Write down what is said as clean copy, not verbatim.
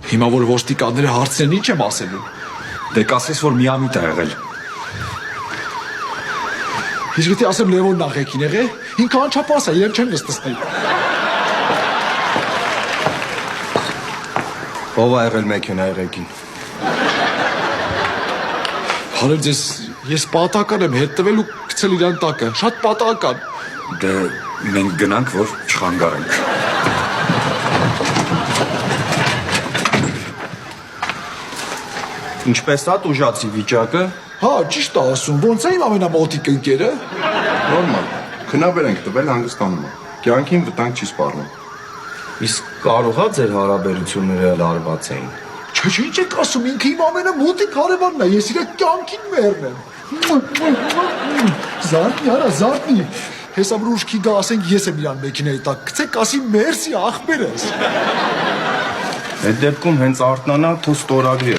Հիմա որ ոստիկանները հարցնեն ինչ եմ ասելու։ Դե կասես, որ միամիտ ա եղել։ Իսկ եթե ասեմ Լևոնն աղեքին եղե, ինքը անչափահաս է, իրեն չեն նստեցնի։ Ով ա եղել մեքենայի ղեկին։ Հարել ձեզ, ես պատահական եմ հետ տվել ու գցել իրան տակը, շատ պատահական։ Դե մենք գնանք, որ չխանգարենք։ Ինչպես ա տուժացի վիճակը։ Հա, ճիշտ է ասում, ոնց է իմ ամենամոտիկ ընկերը։ Նորմալ, քնաբեր ենք տվել հանգստանում է։ Կյանքին վտանգ չի սպառնում։ Իսկ կարող ա ձեր հարաբերությունները լարված էին։ Չէ, ինչ եք ասում, ինքը իմ ամենամոտիկ հարևանն է, ես իր կյանքին մերն եմ։ Զարթնի, արա, զարթնի։ Հեսա որ ուշքի գա ասենք ես եմ իրան մեքենայի տակ, գցեք ասի մերսի ախպերս։ Այդ դեպքում հենց արթնանա, թո ստորագրի։